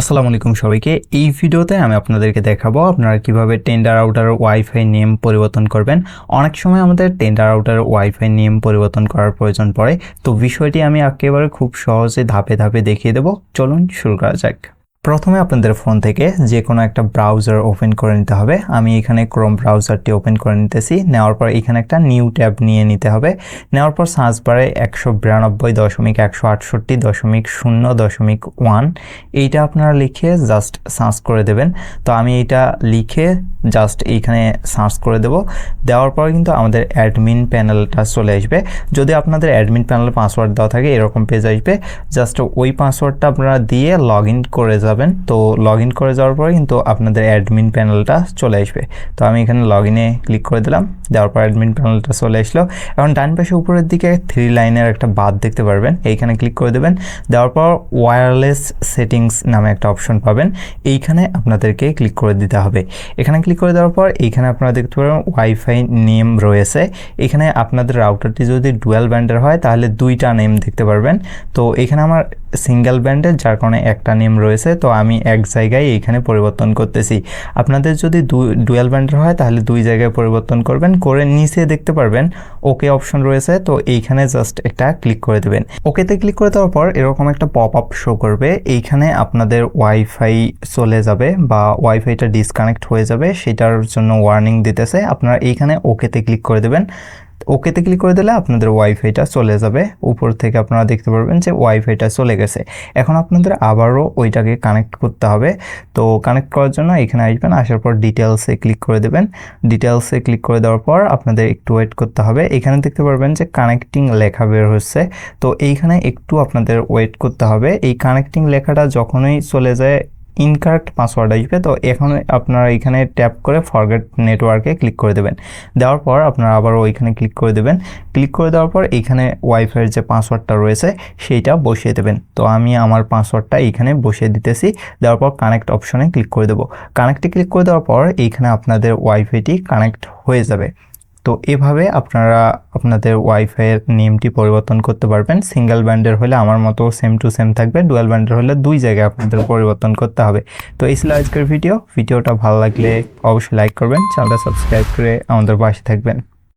আসসালামু আলাইকুম সবাইকে। এই ভিডিওতে আমি আপনাদেরকে দেখাবো আপনারা কিভাবে টেন্ডার আউটার ওয়াইফাই নেম পরিবর্তন করবেন। অনেক সময় আমাদের টেন্ডার আউটার ওয়াইফাই নেম পরিবর্তন করার প্রয়োজন পড়ে, তো বিষয়টি আমি একেবারে খুব সহজে ধাপে ধাপে দেখিয়ে দেব। চলুন শুরু করা যাক। প্রথমে আপনাদের ফোন থেকে যে কোনো একটা ব্রাউজার ওপেন করে নিতে হবে। আমি এখানে ক্রোম ব্রাউজারটি ওপেন করে নিতেছি। নেওয়ার পর এখানে একটা নিউ ট্যাব নিয়ে নিতে হবে। নেওয়ার পর সার্চ বারে 192.168.0.1 এইটা আপনারা লিখে জাস্ট সার্চ করে দেবেন। তো আমি এইটা লিখে জাস্ট এইখানে সার্চ করে দেব। দেওয়ার পর কিন্তু আমাদের অ্যাডমিন প্যানেলটা চলে আসবে। যদি আপনাদের অ্যাডমিন প্যানেলে পাসওয়ার্ড দেওয়া থাকে এরকম পেজ আসবে। জাস্ট ওই পাসওয়ার্ডটা আপনারা দিয়ে লগ ইন করে যাবেন। তো লগ ইন করে যাওয়ার পরে কিন্তু আপনাদের অ্যাডমিন প্যানেলটা চলে আসবে। তো আমি এখানে লগ ইনে ক্লিক করে দিলাম। দেওয়ার পর অ্যাডমিন প্যানেলটা চলে আসলো। এখন ডান পাশে উপরের দিকে 3 লাইনের একটা বাদ দেখতে পারবেন, এইখানে ক্লিক করে দেবেন। দেওয়ার পর ওয়্যারলেস সেটিংস নামে একটা অপশন পাবেন, এইখানে আপনাদেরকে ক্লিক করে দিতে হবে। এখানে ক্লিক করে দেওয়ার পর এইখানে আপনারা দেখতে পারবেন ওয়াইফাই নেম রয়েছে। এখানে আপনাদের রাউটারটি যদি ডুয়াল ব্যান্ডের হয় তাহলে 2টা নেম দেখতে পারবেন। তো এখানে আমার সিঙ্গেল ব্যান্ডের, যার কারণে একটা নেম রয়েছে। তো আমি এক জায়গায় এইখানে পরিবর্তন করতেছি। আপনাদের যদি ডুয়াল ব্যান্ডের হয় তাহলে 2 জায়গায় পরিবর্তন করবেন। করে নিচে দেখতে পারবেন ওকে অপশন রয়েছে, তো এইখানে জাস্ট একটা ক্লিক করে দেবেন। ওকেতে ক্লিক করে দেওয়ার পর এরকম একটা পপ আপ শো করবে। এইখানে আপনাদের ওয়াইফাই চলে যাবে বা ওয়াইফাইটা ডিসকানেক্ট হয়ে যাবে, সেটার জন্য ওয়ার্নিং দিতেছে। আপনারা এইখানে ওকেতে ক্লিক করে দেবেন। ওকেতে ক্লিক করে দিলে আপনাদের ওয়াইফাইটা চলে যাবে। উপর থেকে আপনারা দেখতে পারবেন যে ওয়াইফাইটা চলে গেছে। এখন আপনাদের আবারও ওইটাকে কানেক্ট করতে হবে। তো কানেক্ট করার জন্য এখানে আসবেন, আসার পর ডিটেলসে ক্লিক করে দেবেন। ডিটেলসে ক্লিক করে দেওয়ার পর আপনাদের একটু ওয়েট করতে হবে। এখানে দেখতে পারবেন যে কানেক্টিং লেখা বের হচ্ছে। তো এইখানে একটু আপনাদের ওয়েট করতে হবে। এই কানেক্টিং লেখাটা যখনই চলে যায় ইনকারেক্ট পাসওয়ার্ড আসবে। তো এখন আপনারা এখানে ট্যাপ করে ফরগেট নেটওয়ার্কে ক্লিক করে দেবেন। দেওয়ার পর আপনারা আবার ওইখানে ক্লিক করে দেবেন। ক্লিক করে দেওয়ার পর এইখানে ওয়াইফাইয়ের যে পাসওয়ার্ডটা রয়েছে সেইটা বসিয়ে দেবেন। তো আমি আমার পাসওয়ার্ডটা এইখানে বসিয়ে দিতেছি। দেওয়ার পর কানেক্ট অপশনে ক্লিক করে দেবো। কানেক্টে ক্লিক করে দেওয়ার পর এইখানে আপনাদের ওয়াইফাইটি কানেক্ট হয়ে যাবে। তো এভাবে আপনারা আপনাদের ওয়াইফাইয়ের নেমটি পরিবর্তন করতে পারবেন। সিঙ্গেল ব্যান্ডের হলে আমার মতো সেম টু সেম থাকবে, ডুয়াল ব্যান্ডের হলে 2 জায়গায় আপনাদের পরিবর্তন করতে হবে। তো এই ছিল আজকের ভিডিওটা ভালো লাগলে অবশ্যই লাইক করবেন, চ্যানেলটা সাবস্ক্রাইব করে আমাদের পাশে থাকবেন।